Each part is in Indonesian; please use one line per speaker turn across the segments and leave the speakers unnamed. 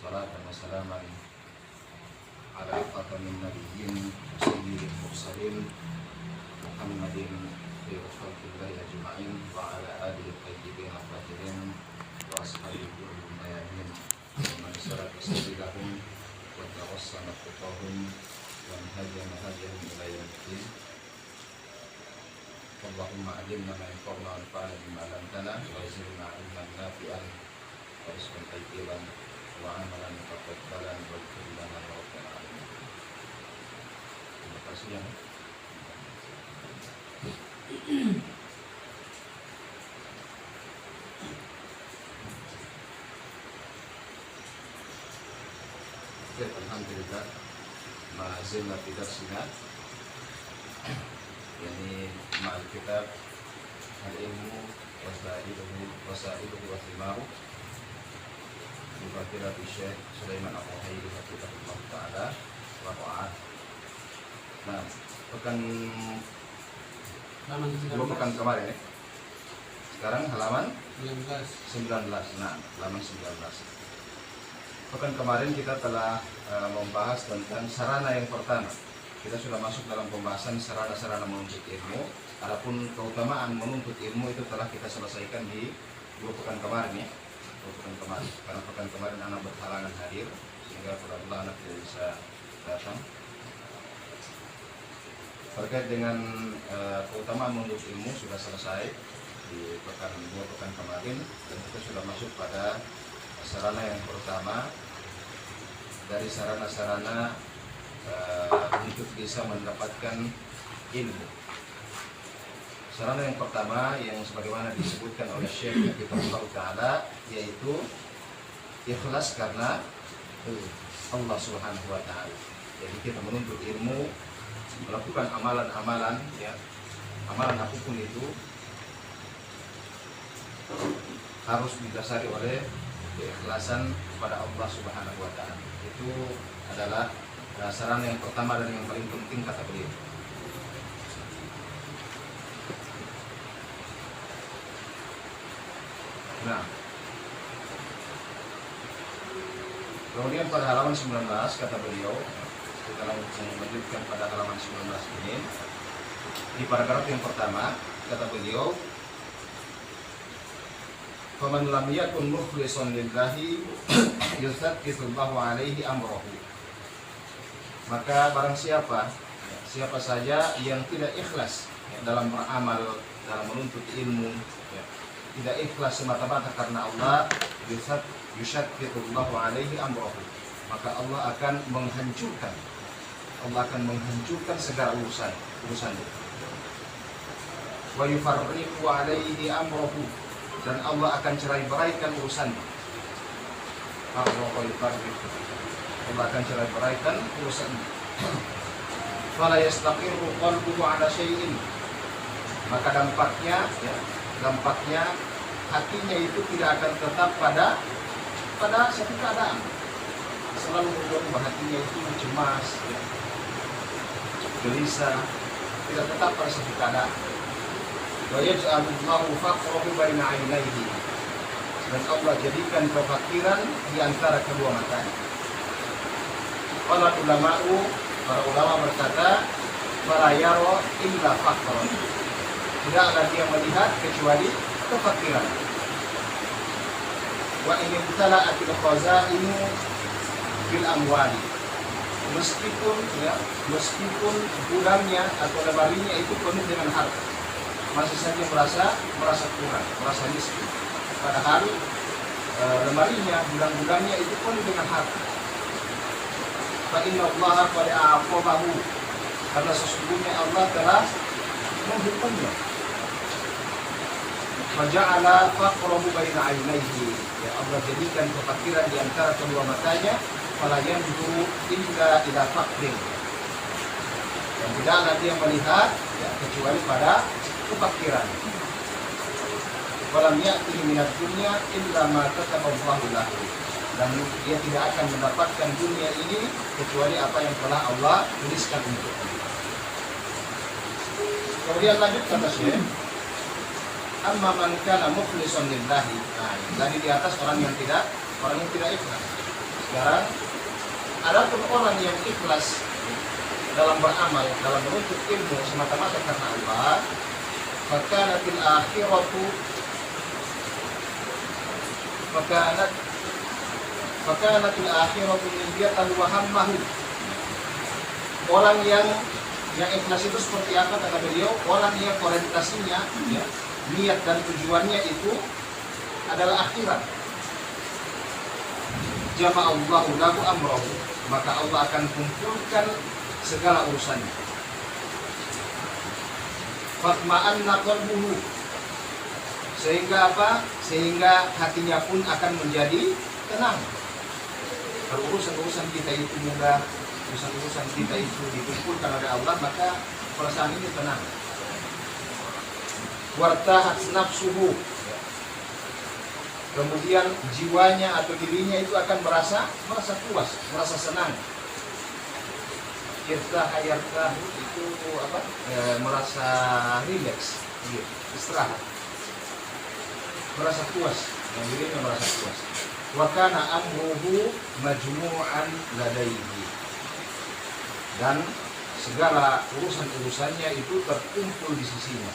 salatan wa salaman ala khatamin nabiyyin wa sayyidil mursalin Muhammadin khairu khalqillahi ajma'in wa ala alihi thayyibin at-tahirin wa ashabihi al mayamin wa man salaka sabilahum wa tawassala khutahum wa hadiya mahajahum ila yaumiddin. Allahumma alimna ma yanfa'una wa anfa'na bima 'allamtana wa zidna 'ilman nafi'an wa rizqan thayyiban wa amalan mutaqabbalan wa ighfir lana ya rabbal alamin. Terima kasih ya. Alhamdulillah, ma'azilna fi darsina yani ma'al kitab al-ilmu wasailuhu wa thimaru Mubadirah Syekh Sulaiman Al-Ruhaili hafizahullah ta'ala wa ta'ala. Nah, dua pekan kemarin ya. Sekarang halaman 19. Nah, halaman 19. Pekan kemarin kita telah membahas tentang sarana yang pertama. Kita sudah masuk dalam pembahasan sarana-sarana menuntut ilmu. Adapun keutamaan menuntut ilmu itu telah kita selesaikan di dua pekan kemarin ya. Karena pekan kemarin anak berhalangan hadir sehingga mudah-mudahan anak tidak bisa datang. Terkait dengan keutamaan menuntut ilmu sudah selesai di dua pekan kemarin, dan kita sudah masuk pada sarana yang pertama dari sarana-sarana untuk bisa mendapatkan ilmu. Sarana yang pertama yang sebagaimana disebutkan oleh Syekh Hafizahullah Ta'ala yaitu ikhlas karena Allah Subhanahu wa Ta'ala. Jadi kita menuntut ilmu, melakukan amalan-amalan ya, amalan apapun itu harus didasari oleh keikhlasan kepada Allah Subhanahu wa Ta'ala. Itu adalah sarana yang pertama dan yang paling penting kata beliau. Nah, kemudian pada halaman 19 kata beliau, kita langsung melanjutkan pada halaman 19 ini. Di paragraf yang pertama kata beliau, "Faman lam yakun mukhlishan lillahi yuthabbitullahu alaihi amrahu." Maka barang siapa saja yang tidak ikhlas dalam beramal, dalam menuntut ilmu, tidak ikhlas semata-mata karena Allah, yushaqqitullahu alaihi amrahu, maka Allah akan menghancurkan segala urusannya. Wa yufarriqu alaihi amrahu, dan Allah akan cerai-beraikan urusannya. Allah akan cerai-beraikan urusannya. Fala yastaqirru qalbuhu ala syai'in, maka dampaknya hatinya itu tidak akan tetap pada satu keadaan. Selalu membuat hatinya itu cemas, gelisah, tidak tetap pada satu keadaan. Wa yaj'alullahu faqrahu baina 'ainaihi, dan Allah jadikan kefakiran di antara kedua matanya. Para ulama berkata, "Fala yara illa faqran." Tidaklah dia melihat kecuali kefakiran. Wa in tala'atil khazainu bil amwali, meskipun gudangnya atau lemarinya itu penuh dengan harta, masih saja merasa kurang, merasa miskin. Padahal lemarinya, gudang-gudangnya itu penuh dengan harta. Fa inna Allaha qad a'aqabahu, karena sesungguhnya Allah telah menghukumnya. Faja'ala faqrahu baina 'ainaihi, ya Allah jadikan kefakiran di antara kedua matanya. Fala yanzuru illa ila faqrin, dan tidaklah dia melihat ya, kecuali pada kefakiran. Walam ya'tihi minad dunya illa ma kataballahu lahu, dan dia tidak akan mendapatkan dunia ini kecuali apa yang telah Allah tuliskan untuknya. Kemudian lanjut kata Syekh, amma man kana mukhlishan lillahi. Nah, tadi di atas orang yang tidak ikhlas. Sekarang, adapun orang yang ikhlas dalam beramal, dalam menuntut ilmu semata-mata karena Allah, fakanatil akhiratu fakanatil akhiratu niyatan wa hammahu. Orang yang ikhlas itu seperti apa kata beliau? Orang yang orientasinya, ya, niat dan tujuannya itu adalah akhirat. Jama'allahu lahu amrahu, maka Allah akan kumpulkan segala urusannya. Fatma'anna qalbuhu, sehingga apa? Sehingga hatinya pun akan menjadi tenang. Kalau urusan-urusan kita itu mudah, urusan-urusan kita itu dikumpulkan oleh Allah, maka perasaan ini tenang. Wartahat nafsuhu, kemudian jiwanya atau dirinya itu akan merasa puas, merasa senang. Irtaha yartahu itu apa? Merasa rileks, istirahat, merasa puas, yang dirinya merasa puas. Wa kana amruhu majmu'an ladaihi, dan segala urusan-urusannya itu terkumpul di sisinya,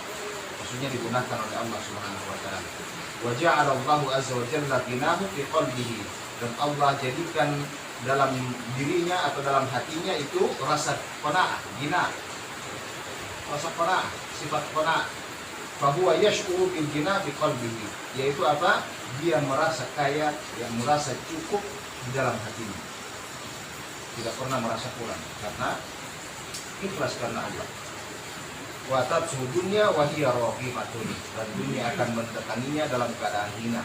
maksudnya digunakan oleh Allah Subhanahu wa taala. Wa ja'ala Allahu azza wa jalla ghinahu fi qalbihi, dan Allah jadikan dalam dirinya atau dalam hatinya itu rasa qanaah, ghina, rasa qanaah, sifat qanaah. Fa huwa yash'uru bil ghina fi qalbihi, yaitu apa? Dia merasa kaya, yang merasa cukup di dalam hatinya, tidak pernah merasa kurang karena ikhlas karena Allah. Wa tabsu dunya wa hiya raqimatun, dan dunia akan mendatanginya dalam keadaan hina,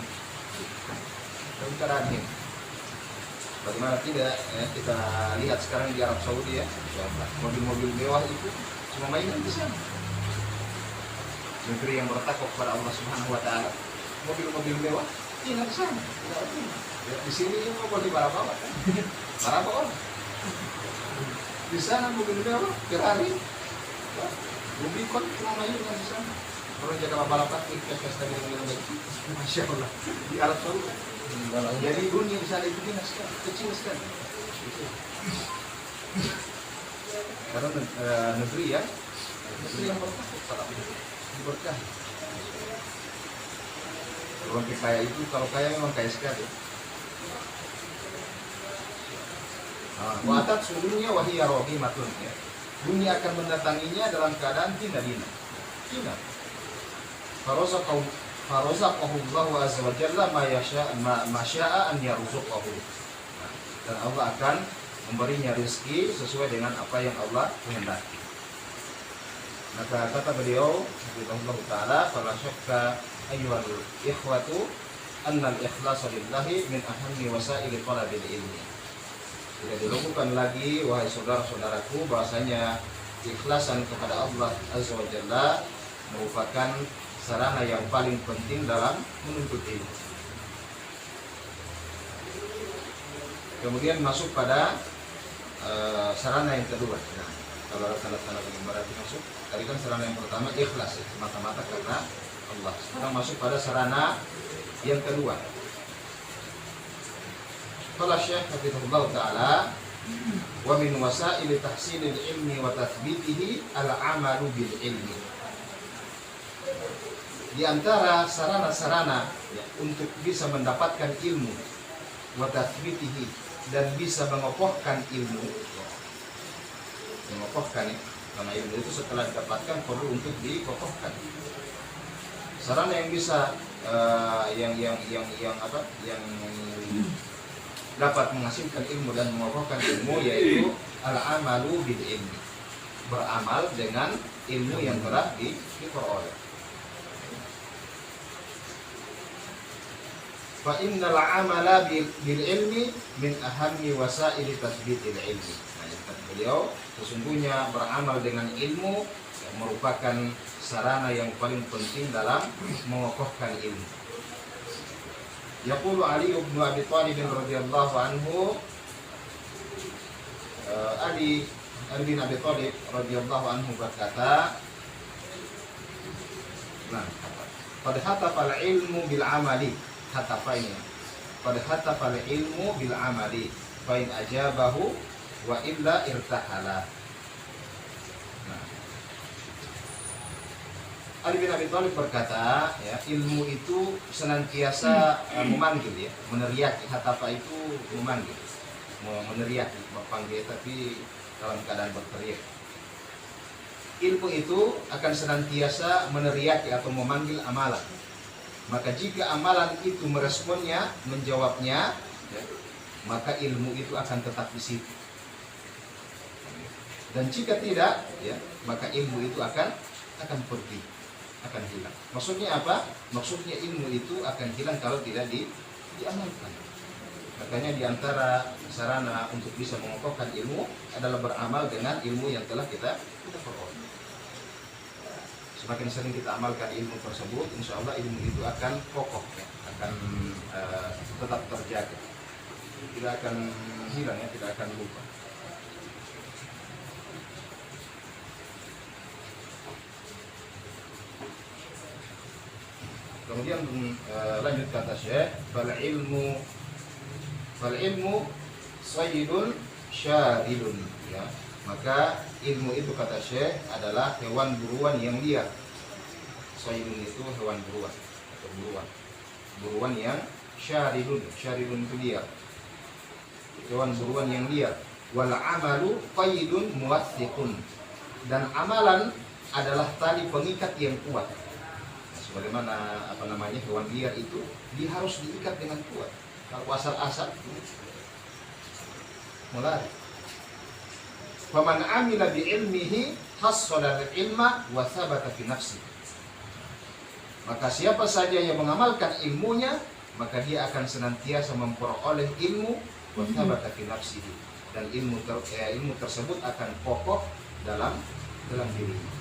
dalam keadaan hina. Bagaimana tidak, ya, kita lihat sekarang di Arab Saudi, ya, mobil-mobil mewah itu semua mainan di sana. Negeri yang bertakwa kepada Allah Subhanahu wa taala, mobil-mobil mewah tinggal di sana. Ya, di sini mau boleh bawa kan? Bawa orang. Di sana mobil mewah, Ferrari, Rubicon, cuma mainan di sana. Orang jaga balapan, kita tadi yang begitu, masya Allah di Arab Saudi. Jadi dunia di sana itu kecil sekali. Karena negeri, ya, negeri yang berkah, berkah. Orang kaya itu, kalau kaya memang kaya sekali. Watat sulunya wahiyya rahimatun, ya. Dunia akan mendatanginya dalam keadaan hina. Farazaqahu Allahu azza wa jalla ma syaa an yarzuqahu. Dan Allah akan memberinya rezeki sesuai dengan apa yang Allah kehendaki. Maka kata beliau Allah taala, fala syakka ayyuhal ikhwatu anna al-ikhlasa lillahi min ahammi wasaili talabil ilmi. Tidak dilakukan lagi, wahai saudara-saudaraku, bahasanya ikhlasan kepada Allah azza wa jalla merupakan sarana yang paling penting dalam menuntut ilmu. Kemudian masuk pada sarana yang kedua. Nah, kalau tanda-tanda berarti masuk, tadi kan sarana yang pertama ikhlas, ya, semata-mata karena Allah. Sekarang masuk pada sarana yang kedua. Qala Syekh hafizahullah taala, wa min wasaili tahsilil ilmi wa tathbitihi al-amalu bil ilmi. Di antara sarana-sarana, ya, untuk bisa mendapatkan ilmu, wa tathbitihi, dan bisa mengokohkan ilmu, ya. Mengokohkan, ya, karena ilmu itu setelah didapatkan perlu untuk dikokohkan. Sarana yang bisa yang dapat menghasilkan ilmu dan mengokohkan ilmu, yaitu al-amalu bil ilmi, beramal dengan ilmu yang telah diperoleh. Fa innal amala bil ilmi min ahammi wasaili tathbitil ilmi. Nah, kata beliau, sesungguhnya beramal dengan ilmu merupakan sarana yang paling penting dalam mengokohkan ilmu. Yaqulu Ali bin Abi Thalib radhiyallahu anhu, Ali bin Abi Thalib radhiyallahu anhu berkata, nah, qad hatafal ilmu bil amali. Hatafa ini, qad hatafal ilmu bil amali fa in ajabahu wa illa irtahala. Nah, Ali bin Abi Thalib berkata, ya, ilmu itu senantiasa memanggil, ya, meneriaki. Hatafa itu memanggil, meneriaki, memanggil, tapi dalam keadaan berteriak. Ilmu itu akan senantiasa meneriaki atau memanggil amalan. Maka jika amalan itu meresponnya, menjawabnya, ya, maka ilmu itu akan tetap di situ. Dan jika tidak, ya, maka ilmu itu akan pergi, akan hilang. Maksudnya apa? Maksudnya ilmu itu akan hilang kalau tidak diamalkan. Makanya diantara sarana untuk bisa mengokohkan ilmu adalah beramal dengan ilmu yang telah kita peroleh. Semakin sering kita amalkan ilmu tersebut, insya Allah ilmu itu akan kokoh, ya, akan tetap terjaga, tidak akan hilang, ya, tidak akan lupa. Kemudian lanjut kata Syekh, fal ilmu sayyidun syaridun, ya. Maka ilmu itu kata Syekh adalah hewan buruan yang liar. Sayyidun itu hewan buruan atau buruan yang syaridun itu liar, hewan buruan yang liar. Wal amalu qaidun muwathiqun, dan amalan adalah tali pengikat yang kuat. Sebagaimana hewan liar itu dia harus diikat dengan kuat. Kalau asal-asal melari. Faman amila bi ilmihi hassala al-ilma wa thabata fi nafsi. Maka siapa saja yang mengamalkan ilmunya, maka dia akan senantiasa memperoleh ilmu wa thabata fi nafsihi, dan ilmu tersebut akan kokoh dalam dirinya.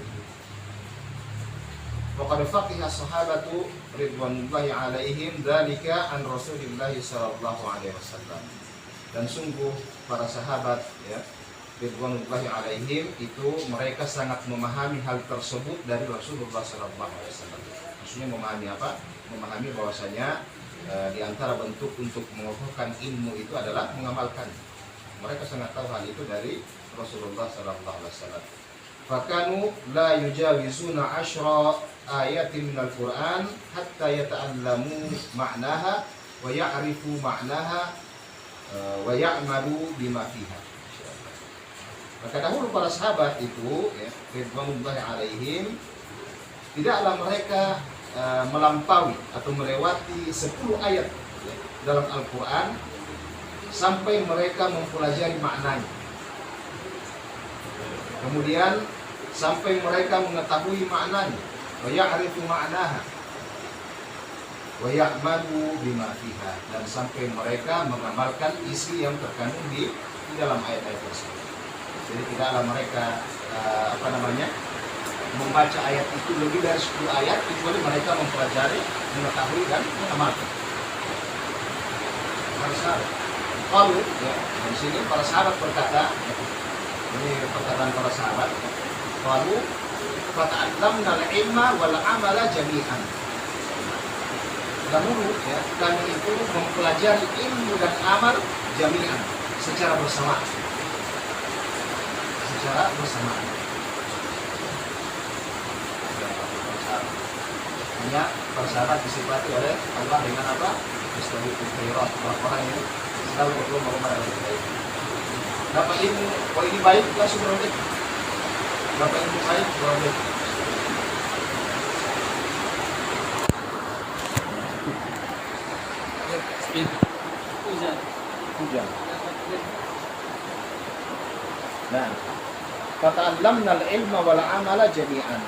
Waqad faqiha sahabatu ridwanullahi alaihim dzalika an Rasulillah sallallahu alaihi wasallam. Dan sungguh para sahabat, ya, ridwanullahi alaihim itu mereka sangat memahami hal tersebut dari Rasulullah sallallahu alaihi wasallam. Maksudnya memahami apa? Memahami bahwasanya di antara bentuk untuk mengokohkan ilmu itu adalah mengamalkan. Mereka sangat tahu hal itu dari Rasulullah sallallahu alaihi wasallam. Fakanu la yujawizuna 10 ayatin minal Qur'an hatta yata'allamu ma'naha wa ya'rifu ma'naha wa ya'malu bima fiha. Maka dahulu para sahabat itu, ya, ridwanullahi alaihim, tidaklah mereka melampaui atau melewati 10 ayat, ya, dalam Al-Quran sampai mereka mempelajari maknanya. Kemudian sampai mereka mengetahui maknanya, wa ya'rifu ma'naha wa ya'malu bima fiha, dan sampai mereka mengamalkan isi yang terkandung di dalam ayat-ayat tersebut. Jadi tidaklah mereka membaca ayat itu lebih dari 10 ayat kecuali mereka mempelajari, mengetahui dan mengamalkan. Para sahabat, kalau, ya, di sini para sahabat berkata, ini perkataan para sahabat, kalau fata'allamna al-ilma wal amala jami'an. Dahulu, ya, kami itu mempelajari ilmu dan amal jami'an, secara bersamaan. Hanya para sahabat disifati oleh Allah dengan apa? Istabiqul khairat, orang yang selalu berlomba-lomba dalam kebaikan. Dapat ilmu, kalau ini baik, langsung beroleh. Dapat ilmu baik, beroleh. Hujan. Nah, fata'allamna al-ilma wal amala jami'an.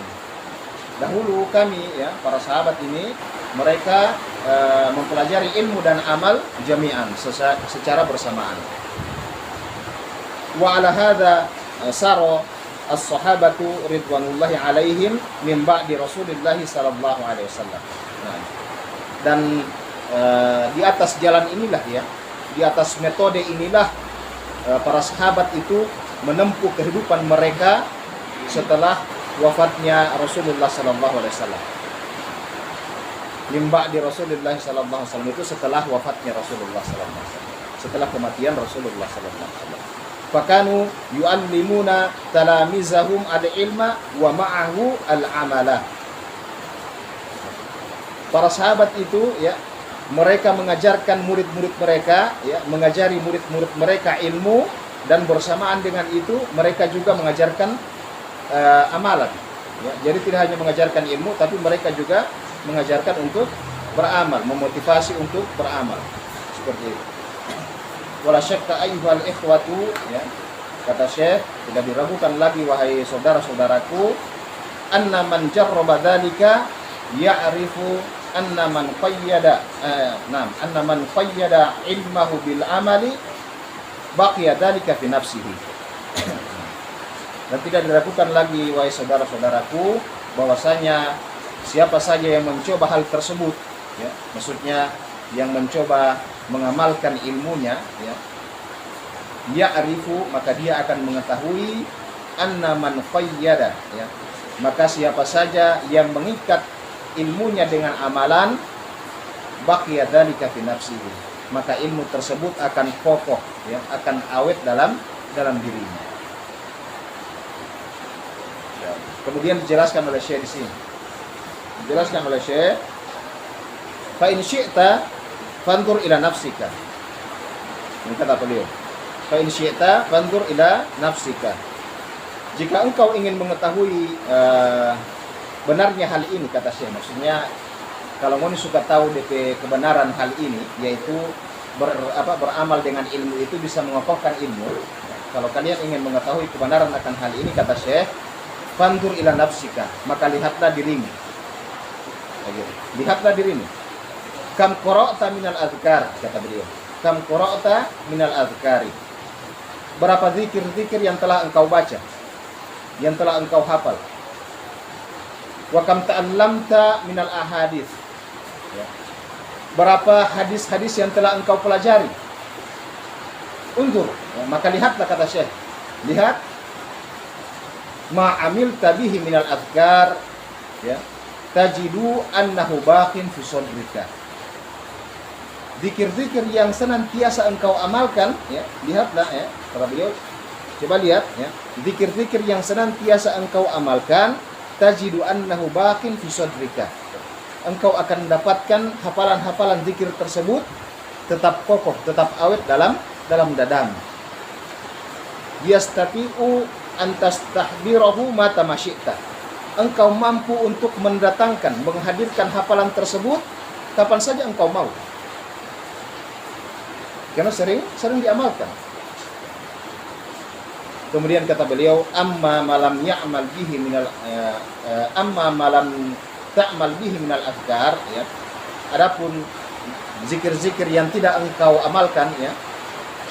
Dahulu kami, ya, para sahabat ini, mereka mempelajari ilmu dan amal jami'an, secara bersamaan. Wa ala hadza sara as-sahabatu ridwanullahi alaihim min ba'di Rasulillah sallallahu alaihi wasallam. Nah, dan di atas jalan inilah, ya, di atas metode inilah para sahabat itu menempuh kehidupan mereka setelah wafatnya Rasulullah sallallahu alaihi wasallam. Limba di Rasulullah sallallahu alaihi wasallam, itu setelah wafatnya Rasulullah sallallahu alaihi wasallam, setelah kematian Rasulullah sallallahu alaihi wasallam. Fakanu yu'allimuna talamizahum al-ilma wa ma'ahu al-amala. Para sahabat itu ya, mereka mengajarkan murid-murid mereka ya, mengajari murid-murid mereka ilmu, dan bersamaan dengan itu mereka juga mengajarkan amalan ya. Jadi tidak hanya mengajarkan ilmu, tapi mereka juga mengajarkan untuk beramal, memotivasi untuk beramal. Seperti itu. Wala syakka ayyuhal ikhwatu ya, kata Syekh, tidak diragukan lagi wahai saudara-saudaraku, anna man jarraba dzalika ya'rifu anna man qayyada anna man qayyada ilmahu bil amali baqiya dzalika fi nafsihi. Dan tidak diragukan lagi wahai saudara-saudaraku, bahwasanya siapa saja yang mencoba hal tersebut ya, maksudnya yang mencoba mengamalkan ilmunya ya, ya'rifu, maka dia akan mengetahui anna man qayyada ya, maka siapa saja yang mengikat ilmunya dengan amalan, baqiya dzalika fi nafsihi, maka ilmu tersebut akan kokoh ya, akan awet dalam dirinya. Kemudian dijelaskan oleh Syekh di sini. Dijelaskan oleh Syekh, fa in syi'ta fanzur ila nafsika. Ini kata beliau. Fa in syi'ta fanzur ila nafsika. Jika engkau ingin mengetahui benarnya hal ini, kata Syekh, maksudnya kalau mau suka tahu DP kebenaran hal ini, yaitu beramal dengan ilmu itu bisa mengokohkan ilmu. Kalau kalian ingin mengetahui kebenaran akan hal ini, kata Syekh, fanzur ila nafsika, maka lihatlah dirimu. Lihatlah dirimu. Kam qara'ta minal azkar, kata beliau. Kam qara'ta minal azkari. Berapa zikir-zikir yang telah engkau baca, yang telah engkau hafal. Wa kam ta'allamta minal ahadits. Ya. Berapa hadis-hadis yang telah engkau pelajari. Undur, ya, maka lihatlah, kata Syekh. Lihat ma amilta bihi minal azkar ya, tajidu annahu baqin fi sadrika. Zikir-zikir yang senantiasa engkau amalkan ya, lihatlah ya, kata beliau, coba lihat ya, zikir-zikir yang senantiasa engkau amalkan, tajidu annahu baqin fi sadrika. Engkau akan mendapatkan hafalan-hafalan zikir tersebut tetap kokoh, tetap awet dalam dadamu. Yastati'u antas tahbirahu mata masyita. Engkau mampu untuk mendatangkan, menghadirkan hafalan tersebut kapan saja engkau mau, karena sering diamalkan. Kemudian kata beliau, amma malam ya'mal bihi minal amma malam ta'mal bihi minal azkar ya. Adapun zikir-zikir yang tidak engkau amalkan ya,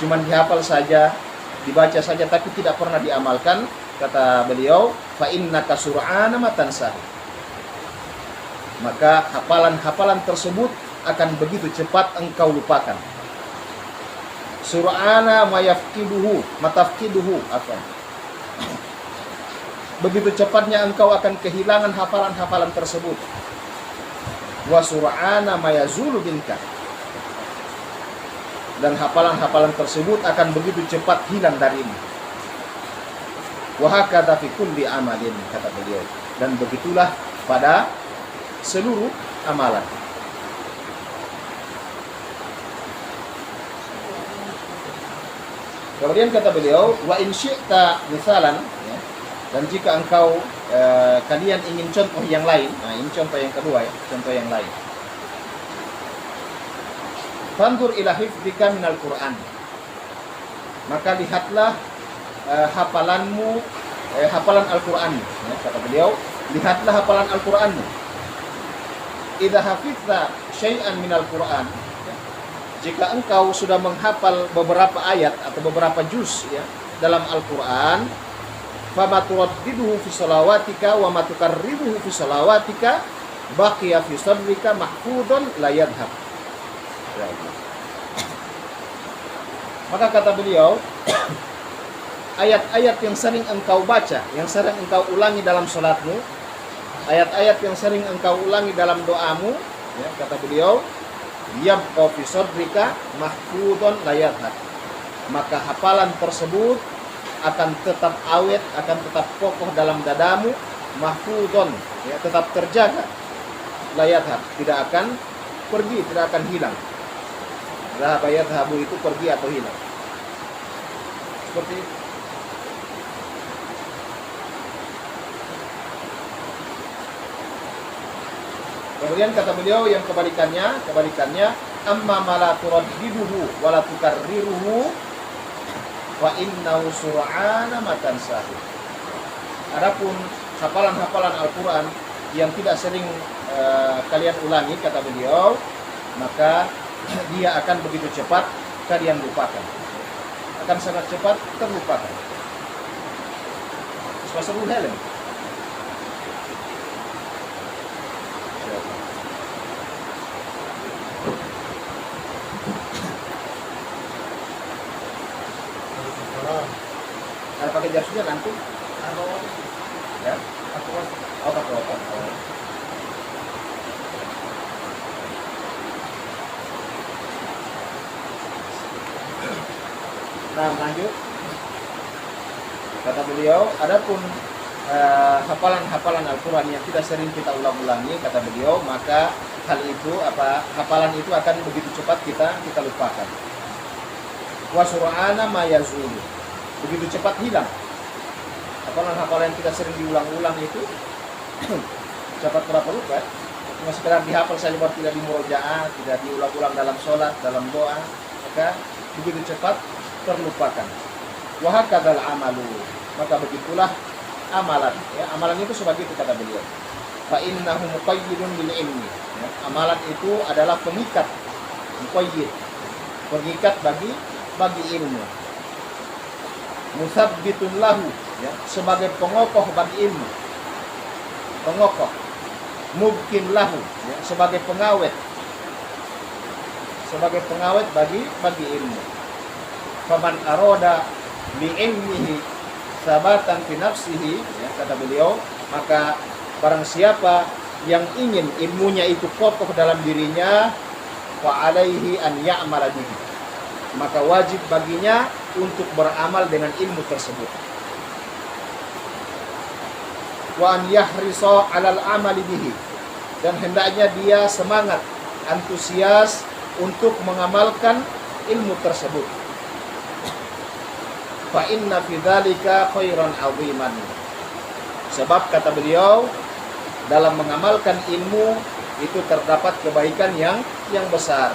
cuman dihafal saja, dibaca saja tapi tidak pernah diamalkan, kata beliau, fa innaka sur'ana matansa, maka hafalan-hafalan tersebut akan begitu cepat engkau lupakan. Sur'ana mayafqiduhu matafqiduhu, apa? Begitu cepatnya engkau akan kehilangan hafalan-hafalan tersebut. Wa sur'ana mayazulu minka, dan hafalan-hafalan tersebut akan begitu cepat hilang darimu. Wa hakadha fi kulli amalin, kata beliau, dan begitulah pada seluruh amalan. Kemudian kata beliau, wa in syi'ta misalan ya, dan jika engkau kalian ingin contoh yang lain, nah ini contoh yang kedua ya, contoh yang lain. Fanzur ila hifdzika minal Qur'an, maka lihatlah hafalanmu, hafalan Al-Qur'an ya, kata beliau, lihatlah hafalan Al-Qur'anmu. Idza hafidza syai'an minal Qur'an ya, jika engkau sudah menghafal beberapa ayat atau beberapa juz ya dalam Al-Qur'an, fama turaddiduhu fi shalawatika wa ma tukarriruhu fi shalawatika baqiya fi sadrika mahfudun la yadhhab. Maka kata beliau, ayat-ayat yang sering engkau baca, yang sering engkau ulangi dalam sholatmu, ayat-ayat yang sering engkau ulangi dalam doamu,
ya, kata beliau, yabqa fi sadrika mahfudun la yadhhab. Maka hafalan tersebut akan tetap awet, akan tetap kokoh dalam dadamu, mahfudun, ya, tetap terjaga, la yadhhab, tidak akan pergi, tidak akan hilang. Dhahaba yadhhabu itu pergi atau hilang. Seperti itu. Kemudian kata beliau yang kebalikannya, amma ma la turaddiduhu wa la tukarriruhu wa innahu sur'ana matan sahih. Adapun hafalan-hafalan Al-Qur'an yang tidak sering kalian ulangi, kata beliau, maka dia akan begitu cepat kalian lupakan. Akan sangat cepat terlupakan. Sebab helm. Kalau pakai jas hujan nanti, ya, pakai otot. Nah, lanjut. Kata beliau, adapun hafalan-hafalan Al-Quran yang tidak sering kita ulang-ulangi, kata beliau, maka hafalan itu akan begitu cepat kita lupakan. Wa sur'ana ma yazulu, begitu cepat hilang. Hafalan-hafalan yang kita sering diulang-ulang itu cepat berapa lupa? Cuma sekedar dihafal saja, tidak dimurojaah, tidak diulang-ulang dalam sholat, dalam doa, maka begitu cepat terlupakan. Wa hakadzal amalu, maka begitulah amalan. Ya, amalan itu sebagai itu, kata beliau. Fa innahu muqayyidun bil ilmi. Ya, amalan itu adalah pengikat, muqayyid, pengikat bagi ilmu. Musabbitun lahu, ya, sebagai pengokoh bagi ilmu. Pengokoh. Mubkin lahu, ya, sebagai pengawet. Sebagai pengawet bagi ilmu. Faman aroda bi ilmihi sabatan fi nafsihi, ya, kata beliau, maka barang siapa yang ingin ilmunya itu kokoh dalam dirinya, fa alaihi an ya'mala bihi, maka wajib baginya untuk beramal dengan ilmu tersebut. Wa an yahrisa 'alal amali bihi, dan hendaknya dia semangat, antusias untuk mengamalkan ilmu tersebut. Fa inna fi dzalika khairan 'aziman. Sebab kata beliau, dalam mengamalkan ilmu itu terdapat kebaikan yang besar.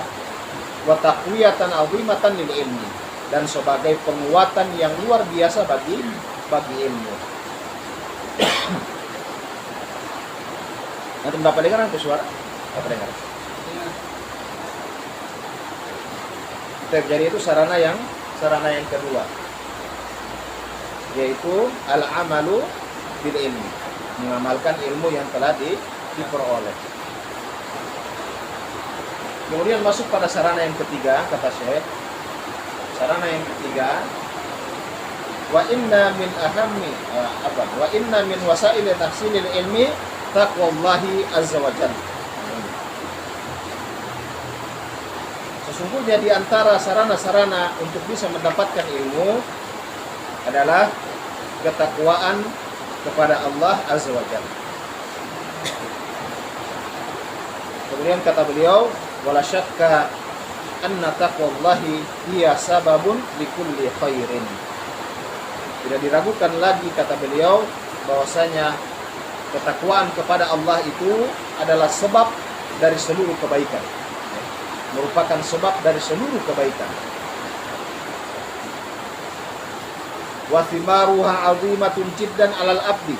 Wa taqwiyatan 'azimatan lil ilmi, dan sebagai penguatan yang luar biasa bagi ilmu. Nanti dapat dengar nanti suara? Dapat dengar. Jadi itu sarana yang kedua, yaitu al-amalu bil ilmi, mengamalkan ilmu yang telah diperoleh. Kemudian masuk pada sarana yang ketiga, kata Syekh. Sarana yang ketiga, wa inna min wasail tahsilil ilmi taqwallahi azza wa jalla. Sesungguhnya di antara sarana-sarana untuk bisa mendapatkan ilmu adalah ketakwaan kepada Allah azza wa jalla. Kemudian kata beliau, wala syakka anna taqwallahi hiya sababun likulli khairin. Tidak diragukan lagi, kata beliau, bahwasanya ketakwaan kepada Allah itu adalah sebab dari seluruh kebaikan. Merupakan sebab dari seluruh kebaikan. Wa thimaruha 'azimatun jiddan 'alal abdi.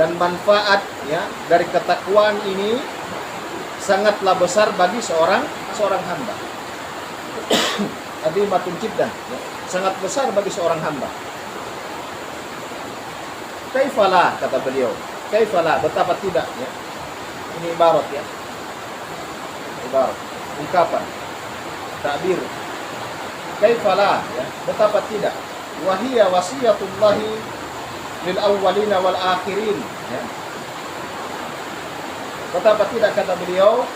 Dan manfaat, ya, dari ketakwaan ini sangatlah besar bagi seorang hamba. 'Azimatun jiddan, ya, sangat besar bagi seorang hamba. Kaifalah, kata beliau. Kaifalah, betapa tidak, ya. Ini ibarat, ya. Ibarat, ungkapan, takbir. Kaifalah, ya, betapa tidak. Wahiyya wasiyatullahi lil awwalina wal akhirin, ya. Betapa tidak, kata beliau,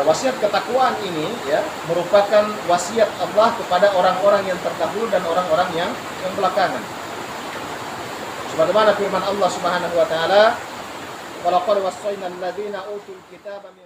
wasiat ketakwaan ini ya merupakan wasiat Allah kepada orang-orang yang terdahulu dan orang-orang yang belakangan. Sebagaimana firman Allah Subhanahu wa taala, "Wa laqad wassayna alladziina utul kitaba min